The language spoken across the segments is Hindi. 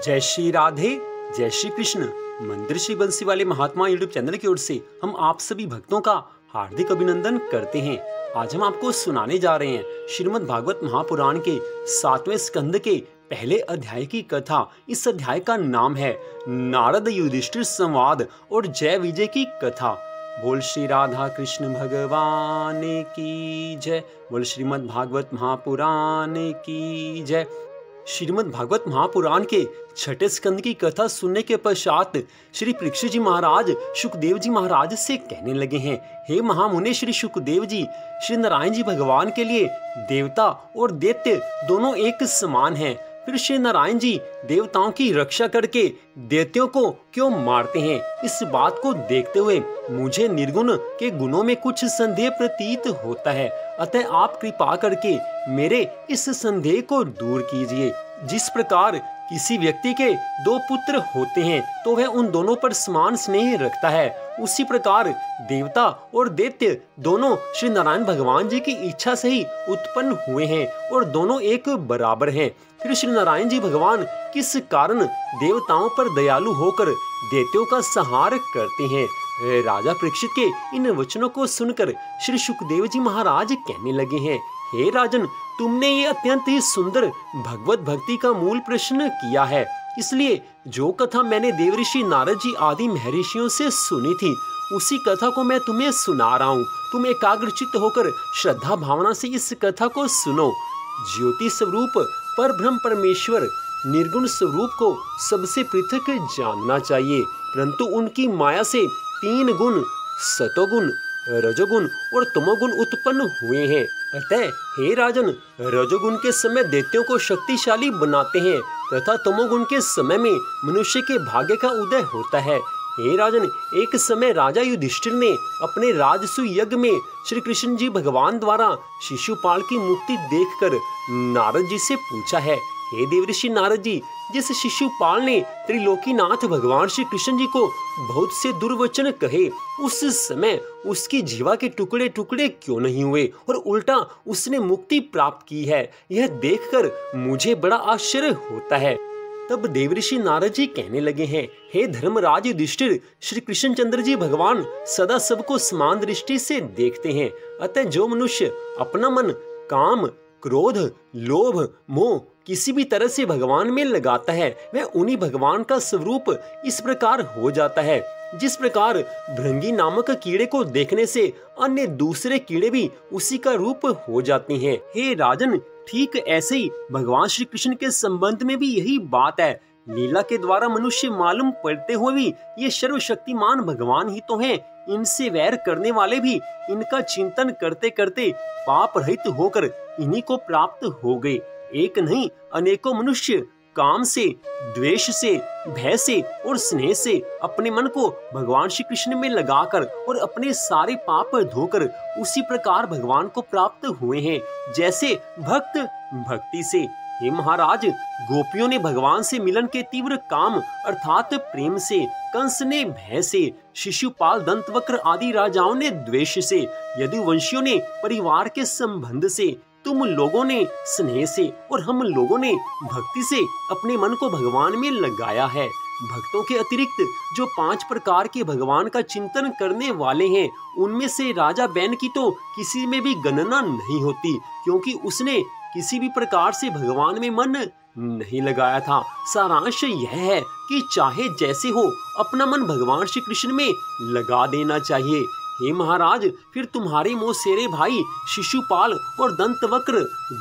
जय श्री राधे, जय श्री कृष्ण। मंदिर श्री बंसी वाले महात्मा यूट्यूब चैनल की ओर से हम आप सभी भक्तों का हार्दिक अभिनंदन करते हैं। आज हम आपको सुनाने जा रहे हैं श्रीमद् भागवत महापुराण के 7वें स्कंद के पहले अध्याय की कथा। इस अध्याय का नाम है नारद युधिष्ठिर संवाद और जय विजय की कथा। बोल श्री राधा कृष्ण भगवान की जय। बोल श्रीमद् भागवत महापुराण की जय। श्रीमद् भागवत महापुराण के छठे स्कंद की कथा सुनने के पश्चात श्री परीक्षित जी महाराज शुकदेव जी महाराज से कहने लगे हैं, हे महामुने श्री शुकदेव जी, श्री नारायण जी भगवान के लिए देवता और दैत्य दोनों एक समान हैं। फिर श्री नारायण जी देवताओं की रक्षा करके दैत्यों को क्यों मारते हैं? इस बात को देखते हुए मुझे निर्गुण के गुणों में कुछ संदेह प्रतीत होता है, अतः आप कृपा करके मेरे इस संदेह को दूर कीजिए। जिस प्रकार किसी व्यक्ति के दो पुत्र होते हैं तो वह उन दोनों पर समान स्नेह रखता है, उसी प्रकार देवता और दैत्य दोनों श्री नारायण भगवान जी की इच्छा से ही उत्पन्न हुए हैं और दोनों एक बराबर हैं। फिर श्री नारायण जी भगवान किस कारण देवताओं पर दयालु होकर दैत्यों का संहार करते हैं? राजा परीक्षित के इन वचनों को सुनकर श्री शुकदेव जी महाराज कहने लगे हैं, हे राजन, तुमने ये अत्यंत ही सुंदर भगवत भक्ति का मूल प्रश्न किया है। इसलिए जो कथा मैंने देवऋषि नारद जी आदि महर्षियों से सुनी थी उसी कथा को मैं तुम्हें सुना रहा हूँ। तुम एकाग्रचित्त होकर श्रद्धा भावना से इस कथा को सुनो। ज्योति स्वरूप पर ब्रह्म परमेश्वर निर्गुण स्वरूप को सबसे पृथक जानना चाहिए, परंतु उनकी माया से तीन गुण सतोगुण, रजोगुण और तमोगुण उत्पन्न हुए हैं। अतः हे राजन, रजोगुण के समय दैत्यों को शक्तिशाली बनाते हैं तथा तमोगुण के समय में मनुष्य के भाग्य का उदय होता है। हे राजन, एक समय राजा युधिष्ठिर ने अपने राजसु यज्ञ में श्री कृष्ण जी भगवान द्वारा शिशुपाल की मुक्ति देखकर नारद जी से पूछा है, हे देवऋषि नारद जी, जिस शिशुपाल ने त्रिलोकीनाथ भगवान श्री कृष्ण जी को बहुत से दुर्वचन कहे, उस समय उसकी जीवा के टुकड़े टुकड़े क्यों नहीं हुए और उल्टा उसने मुक्ति प्राप्त की है? यह देखकर मुझे बड़ा आश्चर्य होता है। तब देवऋषि नारद जी कहने लगे हैं, हे धर्मराज युधिष्ठिर, श्री कृष्णचंद्र जी भगवान सदा सबको समान दृष्टि से देखते हैं। अतः जो मनुष्य अपना मन काम, क्रोध, लोभ, मोह किसी भी तरह से भगवान में लगाता है वह उन्हीं भगवान का स्वरूप इस प्रकार हो जाता है। जिस प्रकार भृंगी नामक कीड़े को देखने से अन्य दूसरे कीड़े भी उसी का रूप हो जाते हैं। हे राजन, ठीक ऐसे ही भगवान श्री कृष्ण के संबंध में भी यही बात है। लीला के द्वारा मनुष्य मालूम पड़ते हुए भी ये सर्वशक्तिमान भगवान ही तो हैं। इनसे वैर करने वाले भी इनका चिंतन करते करते पाप रहित होकर इन्हीं को प्राप्त हो गए। एक नहीं अनेकों मनुष्य काम से, द्वेष से, भय से और स्नेह से अपने मन को भगवान श्री कृष्ण में लगाकर और अपने सारे पाप धोकर उसी प्रकार भगवान को प्राप्त हुए हैं जैसे भक्त भक्ति से। हे महाराज, गोपियों ने भगवान से मिलन के तीव्र काम अर्थात प्रेम से, कंस ने भय से, शिशुपाल, दंतवक्र आदि राजाओं ने द्वेष से, यदुवंशियों ने परिवार के संबंध से, तुम लोगों ने स्नेह से और हम लोगों ने भक्ति से अपने मन को भगवान में लगाया है। भक्तों के अतिरिक्त जो 5 प्रकार के भगवान का चिंतन करने वाले हैं उनमें से राजा बैन की तो किसी में भी गणना नहीं होती, क्योंकि उसने किसी भी प्रकार से भगवान में मन नहीं लगाया था। सारांश यह है कि चाहे जैसे हो अपना मन भगवान श्री कृष्ण में लगा देना चाहिए। हे महाराज, फिर तुम्हारे मौसेरे भाई शिशुपाल और दंतवक्र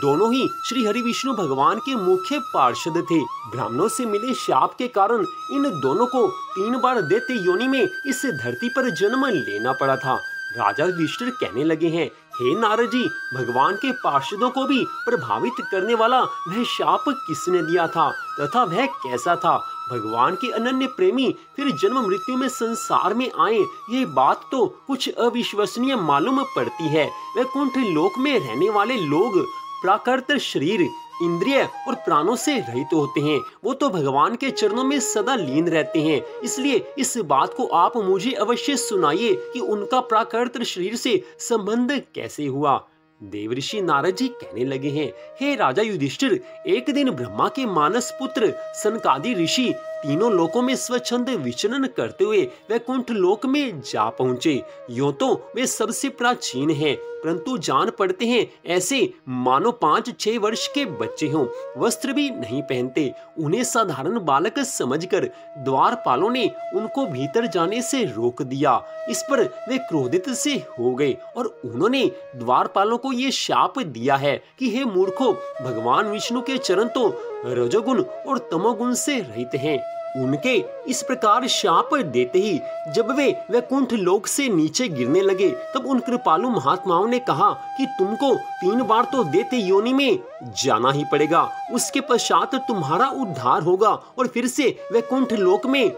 दोनों ही श्री हरि विष्णु भगवान के मुख्य पार्षद थे। ब्राह्मणों से मिले शाप के कारण इन दोनों को 3 बार दैत्य योनि में इस धरती पर जन्म लेना पड़ा था। राजा युधिष्ठिर कहने लगे हैं, हे नारद जी, भगवान के पार्षदों को भी प्रभावित करने वाला वह शाप किसने दिया था तथा वह कैसा था? भगवान के अनन्य प्रेमी फिर जन्म मृत्यु में संसार में आए, ये बात तो कुछ अविश्वसनीय मालूम पड़ती है। वैकुंठ लोक में रहने वाले लोग प्राकृत शरीर, इंद्रिय और प्राणों से रहित होते हैं। वो तो भगवान के चरणों में सदा लीन रहते हैं। इसलिए इस बात को आप मुझे अवश्य सुनाइए कि उनका प्राकृत शरीर से संबंध कैसे हुआ। देवऋषि नारद जी कहने लगे हैं, हे राजा युधिष्ठिर, एक दिन ब्रह्मा के मानस पुत्र सनकादि ऋषि तीनों लोकों में स्वच्छंद विचरण करते हुए वैकुंठ लोक में जा पहुंचे। यूं तो वे सबसे प्राचीन हैं, परंतु जान पड़ते हैं ऐसे मानो 5-6 वर्ष के बच्चे हों। वस्त्र भी नहीं पहनते। उन्हें साधारण बालक समझकर द्वारपालों ने उनको भीतर जाने से रोक दिया। इस पर वे क्रोधित से हो गए और उन्होंने द्वारपालों को ये शाप दिया है कि हे मूर्खों, भगवान विष्णु के चरण तो रजोगुण और तमोगुण से रहित हैं। उनके इस प्रकार शाप देते ही जब वे वैकुंठ लोक से नीचे गिरने लगे, तब उन कृपालु महात्माओं ने कहा कि तुमको 3 बार तो देते योनि में जाना ही पड़ेगा, उसके पश्चात तुम्हारा उद्धार होगा और फिर से वैकुंठ लोक में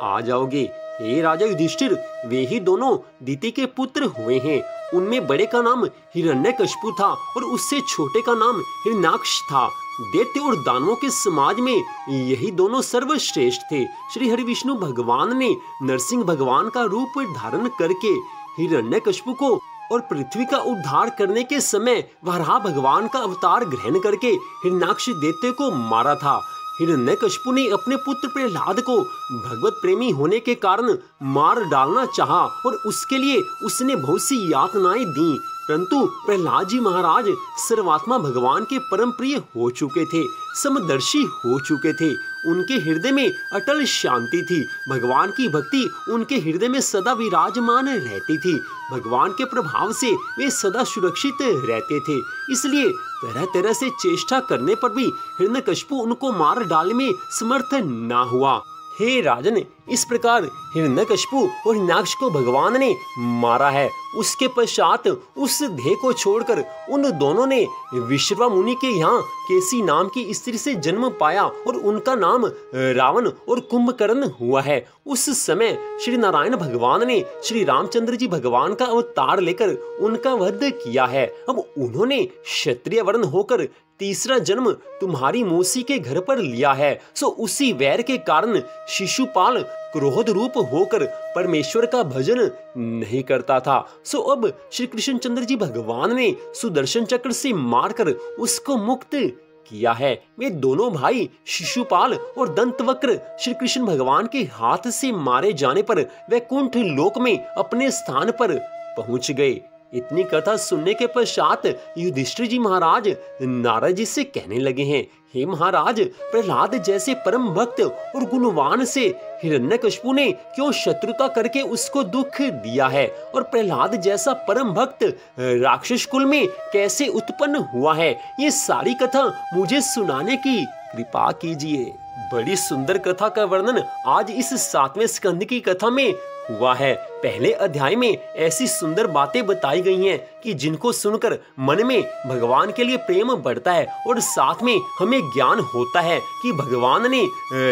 आ जाओगे। हे राजा युधिष्ठिर, वे ही दोनों दिति के पुत्र हुए हैं। उनमें बड़े का नाम हिरण्यकशिपु था और उससे छोटे का नाम हिरण्याक्ष था। दैत्य और दानवों के समाज में यही दोनों सर्वश्रेष्ठ थे। श्री हरि विष्णु भगवान ने नरसिंह भगवान का रूप धारण करके हिरण्यकशिपु को और पृथ्वी का उद्धार करने के समय वराह भगवान का अवतार ग्रहण करके हिरण्याक्ष दैत्य को मारा था। हिरण्यकशिपु ने अपने पुत्र प्रहलाद को भगवत प्रेमी होने के कारण मार डालना चाहा और उसके लिए उसने बहुत सी यातनाएं दी, परंतु प्रहलाद जी महाराज सर्वात्मा भगवान के परम प्रिय हो चुके थे, समदर्शी हो चुके थे। उनके हृदय में अटल शांति थी। भगवान की भक्ति उनके हृदय में सदा विराजमान रहती थी। भगवान के प्रभाव से वे सदा सुरक्षित रहते थे। इसलिए तरह तरह से चेष्टा करने पर भी हिरण्यकशिपु उनको मार डालने में समर्थ ना हुआ। हे राजन, इस प्रकार हिरण्यकशिपु और हिरण्याक्ष को भगवान ने मारा है। उसके पश्चात उस देह को छोड़कर उन दोनों ने विश्रवा मुनि के यहाँ केसी नाम की स्त्री से जन्म पाया और उनका नाम रावण और कुंभकर्ण हुआ है। उस समय श्री नारायण भगवान ने श्री रामचंद्र जी भगवान का अवतार लेकर उनका वध किया है। अब उन्होंने क्षत्रिय वर्ण होकर तीसरा जन्म तुम्हारी मौसी के घर पर लिया है। सो उसी वैर के कारण शिशुपाल क्रोध रूप होकर परमेश्वर का भजन नहीं करता था। सो अब श्री कृष्णचंद्र जी भगवान ने सुदर्शन चक्र से मारकर उसको मुक्त किया है। वे दोनों भाई शिशुपाल और दंतवक्र श्री कृष्ण भगवान के हाथ से मारे जाने पर वैकुंठ लोक में अपने स्थान पर पहुंच गए। इतनी कथा सुनने के पश्चात युधिष्ठिर जी महाराज नारद जी से कहने लगे हैं, हे महाराज, प्रहलाद जैसे परम भक्त और गुणवान से हिरण्यकशिपु ने क्यों शत्रुता करके उसको दुख दिया है, और प्रहलाद जैसा परम भक्त राक्षस कुल में कैसे उत्पन्न हुआ है, ये सारी कथा मुझे सुनाने की कृपा कीजिए। बड़ी सुंदर कथा का वर्णन आज इस 7वें स्कंद की कथा में हुआ है। पहले अध्याय में ऐसी सुंदर बातें बताई गई हैं कि जिनको सुनकर मन में भगवान के लिए प्रेम बढ़ता है और साथ में हमें ज्ञान होता है कि भगवान ने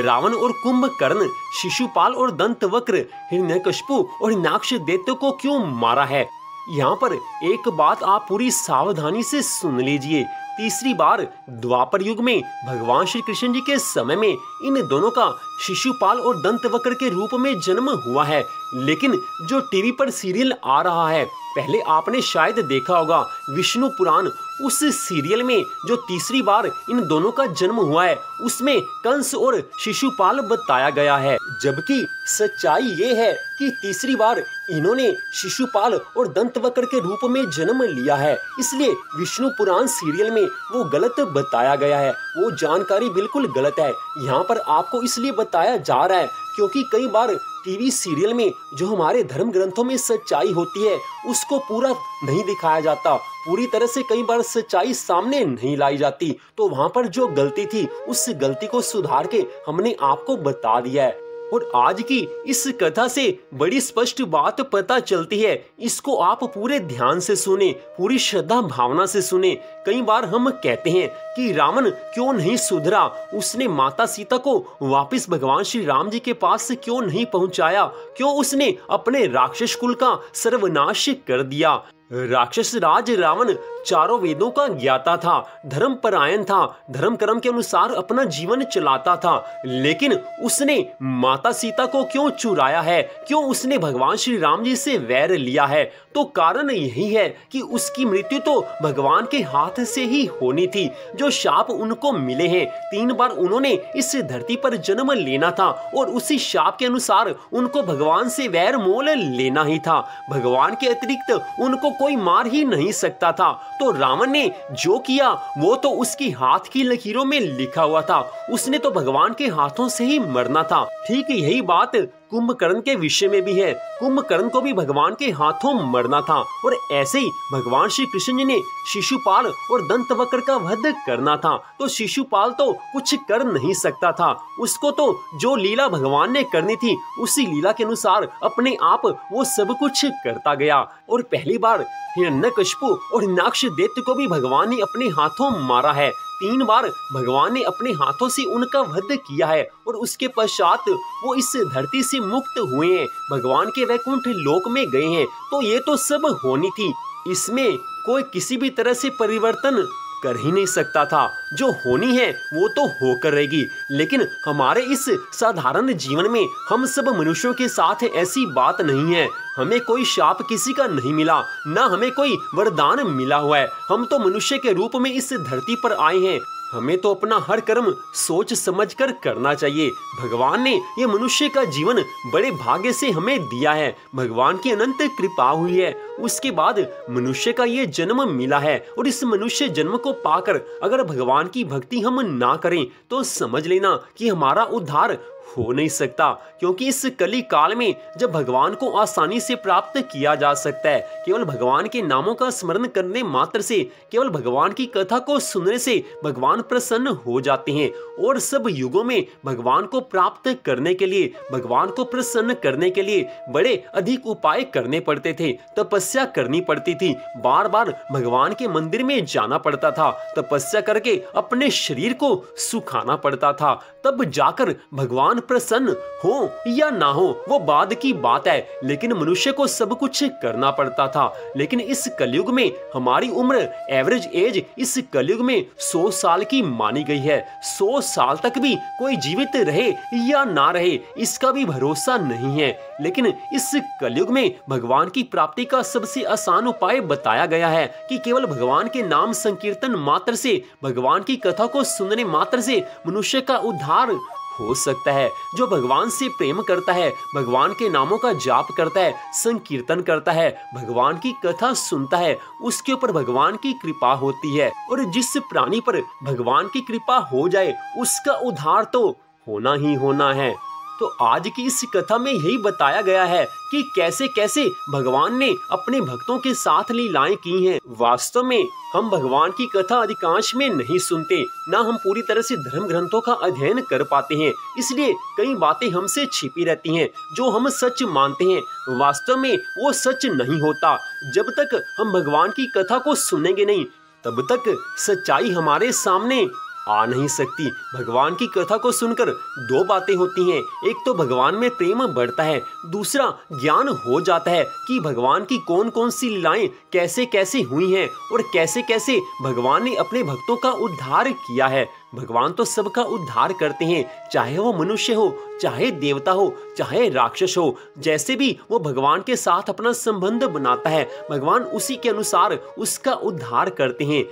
रावण और कुंभकर्ण, शिशुपाल और दंतवक्र, हिरण्यकशिपु और हिरण्याक्ष दैत्य को क्यों मारा है। यहाँ पर एक बात आप पूरी सावधानी से सुन लीजिए। तीसरी बार द्वापर युग में भगवान श्री कृष्ण जी के समय में इन दोनों का शिशुपाल और दंतवक्र के रूप में जन्म हुआ है। लेकिन जो टीवी पर सीरियल आ रहा है, पहले आपने शायद देखा होगा विष्णु पुराण, उस सीरियल में जो तीसरी बार इन दोनों का जन्म हुआ है उसमें कंस और शिशुपाल बताया गया है, जबकि सच्चाई ये है कि तीसरी बार इन्होंने शिशुपाल और दंतवक्र के रूप में जन्म लिया है। इसलिए विष्णु पुराण सीरियल में वो गलत बताया गया है, वो जानकारी बिल्कुल गलत है। यहाँ पर आपको इसलिए बताया जा रहा है क्योंकि कई बार टीवी सीरियल में जो हमारे धर्म ग्रंथों में सच्चाई होती है उसको पूरा नहीं दिखाया जाता, पूरी तरह से कई बार सच्चाई सामने नहीं लाई जाती। तो वहाँ पर जो गलती थी उस गलती को सुधार के हमने आपको बता दिया है। और आज की इस कथा से बड़ी स्पष्ट बात पता चलती है, इसको आप पूरे ध्यान से सुने, पूरी श्रद्धा भावना से सुने। कई बार हम कहते हैं कि रावण क्यों नहीं सुधरा, उसने माता सीता को वापस भगवान श्री राम जी के पास क्यों नहीं पहुंचाया, क्यों उसने अपने राक्षस कुल का सर्वनाश कर दिया। राक्षस राज रावण चारों वेदों का ज्ञाता था, धर्म परायण था, धर्म कर्म के अनुसार अपना जीवन चलाता था, लेकिन उसने माता सीता को क्यों चुराया है, क्यों उसने भगवान श्री राम जी से वैर लिया है? तो कारण यही है कि उसकी मृत्यु तो भगवान के हाथ से ही होनी थी। जो शाप उनको मिले हैं, 3 बार उन्होंने इस धरती पर जन्म लेना था और उसी शाप के अनुसार उनको भगवान से वैर मोल लेना ही था। भगवान के अतिरिक्त उनको कोई मार ही नहीं सकता था। तो रावण ने जो किया वो तो उसकी हाथ की लकीरों में लिखा हुआ था, उसने तो भगवान के हाथों से ही मरना था। ठीक यही बात कुंभकर्ण के विषय में भी है। कुंभकर्ण को भी भगवान के हाथों मरना था और ऐसे ही भगवान श्री कृष्ण जी ने शिशुपाल और दंतवक्र का वध करना था। तो शिशुपाल तो कुछ कर नहीं सकता था, उसको तो जो लीला भगवान ने करनी थी उसी लीला के अनुसार अपने आप वो सब कुछ करता गया। और पहली बार हिरण्यकशिपु और हिरण्याक्ष को भी भगवान ने अपने हाथों मारा है। 3 बार भगवान ने अपने हाथों से उनका वध किया है और उसके पश्चात वो इस धरती से मुक्त हुए हैं, भगवान के वैकुंठ लोक में गए हैं। तो ये तो सब होनी थी, इसमें कोई किसी भी तरह से परिवर्तन कर ही नहीं सकता था। जो होनी है वो तो होकर रहेगी। लेकिन हमारे इस साधारण जीवन में हम सब मनुष्यों के साथ ऐसी बात नहीं है। हमें कोई शाप किसी का नहीं मिला, ना हमें कोई वरदान मिला हुआ है। हम तो मनुष्य के रूप में इस धरती पर आए हैं, हमें तो अपना हर कर्म सोच समझकर करना चाहिए। भगवान ने ये मनुष्य का जीवन बड़े भाग्य से हमें दिया है, भगवान की अनंत कृपा हुई है। उसके बाद मनुष्य का ये जन्म मिला है और इस मनुष्य जन्म को पाकर अगर भगवान की भक्ति हम ना करें तो समझ लेना कि हमारा उद्धार हो नहीं सकता। क्योंकि इस कली काल में जब भगवान को आसानी से प्राप्त किया जा सकता है, केवल भगवान के नामों का स्मरण करने मात्र से, केवल भगवान की कथा को सुनने से भगवान प्रसन्न हो जाते हैं। और सब युगों में भगवान को प्राप्त करने के लिए, भगवान को प्रसन्न करने के लिए बड़े अधिक उपाय करने पड़ते थे, तपस्या करनी पड़ती थी, बार बार भगवान के मंदिर में जाना पड़ता था, तपस्या करके अपने शरीर को सुखाना पड़ता था, तब जाकर भगवान प्रसन्न हो या ना हो वो बाद की बात है। लेकिन मनुष्य को सब कुछ करना पड़ता था। लेकिन इस कलयुग में हमारी उम्र, एवरेज एज इस कलयुग में 100 साल की मानी गई है। 100 साल तक भी कोई जीवित रहे या ना रहे इसका भी भरोसा नहीं है। लेकिन इस कलयुग में भगवान की प्राप्ति का सबसे आसान उपाय बताया गया है कि केवल भगवान के नाम संकीर्तन मात्र से, भगवान की कथा को सुनने मात्र से मनुष्य का उद्धार हो सकता है। जो भगवान से प्रेम करता है, भगवान के नामों का जाप करता है, संकीर्तन करता है, भगवान की कथा सुनता है, उसके ऊपर भगवान की कृपा होती है। और जिस प्राणी पर भगवान की कृपा हो जाए उसका उद्धार तो होना ही होना है। तो आज की इस कथा में यही बताया गया है कि कैसे कैसे भगवान ने अपने भक्तों के साथ लीलाएं की हैं। वास्तव में हम भगवान की कथा अधिकांश में नहीं सुनते, ना हम पूरी तरह से धर्म ग्रंथों का अध्ययन कर पाते हैं, इसलिए कई बातें हमसे छिपी रहती हैं। जो हम सच मानते हैं वास्तव में वो सच नहीं होता। जब तक हम भगवान की कथा को सुनेंगे नहीं तब तक सच्चाई हमारे सामने आ नहीं सकती। भगवान की कथा को सुनकर 2 बातें होती हैं, एक तो भगवान में प्रेम बढ़ता है, दूसरा ज्ञान हो जाता है कि भगवान की कौन कौन सी लीलाएं कैसे कैसे हुई हैं और कैसे कैसे भगवान ने अपने भक्तों का उद्धार किया है। भगवान तो सबका उद्धार करते हैं, चाहे वो मनुष्य हो, चाहे देवता हो, चाहे राक्षस हो। जैसे भी वो भगवान के साथ अपना संबंध बनाता है, भगवान उसी के अनुसार उसका उद्धार करते हैं।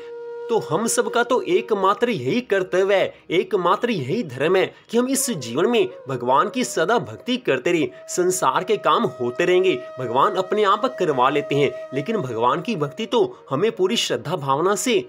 तो हम सबका तो एकमात्र यही कर्तव्य है, एकमात्र यही धर्म है कि हम इस जीवन में भगवान की सदा भक्ति करते रहे। संसार के काम होते रहेंगे, भगवान अपने आप करवा लेते हैं, लेकिन भगवान की भक्ति तो हमें पूरी श्रद्धा भावना से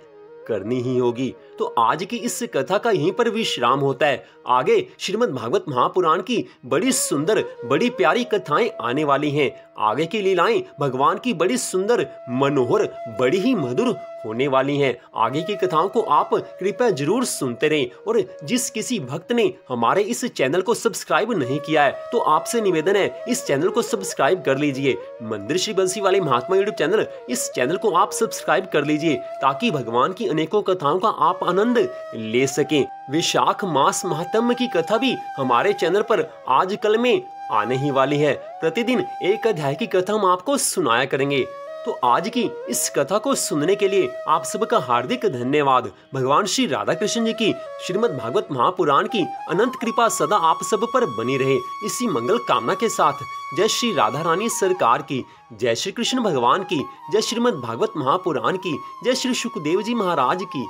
करनी ही होगी। तो आज की इस कथा का यहीं पर विश्राम होता है। आगे श्रीमद् भागवत महापुराण की बड़ी सुंदर, बड़ी प्यारी कथाएं आने वाली हैं। आगे की लीलाएं भगवान की बड़ी सुंदर, मनोहर, बड़ी ही मधुर होने वाली हैं। आगे की कथाओं को आप कृपया जरूर सुनते रहें। और जिस किसी भक्त ने हमारे इस चैनल को सब्सक्राइब नहीं किया है तो आपसे निवेदन है इस चैनल को सब्सक्राइब कर लीजिए। मंदिर श्री बंसी वाले महात्मा यूट्यूब चैनल, इस चैनल को आप सब्सक्राइब कर लीजिए ताकि भगवान की अनेकों कथाओं का आप आनंद ले सकें। विशाख मास महात्म्य की कथा भी हमारे चैनल पर आजकल में आने ही वाली है। प्रतिदिन एक अध्याय की कथा हम आपको सुनाया करेंगे। तो आज की इस कथा को सुनने के लिए आप सबका हार्दिक धन्यवाद। भगवान श्री राधा कृष्ण जी की श्रीमद् भागवत महापुराण की अनंत कृपा सदा आप सब पर बनी रहे, इसी मंगल कामना के साथ जय श्री राधा रानी सरकार की, जय श्री कृष्ण भगवान की, जय श्रीमद् भागवत महापुराण की, जय श्री सुखदेव जी महाराज की।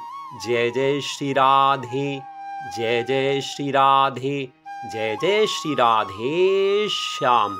जय जय श्री राधे, जय जय श्री राधे, जय जय श्री राधे श्याम।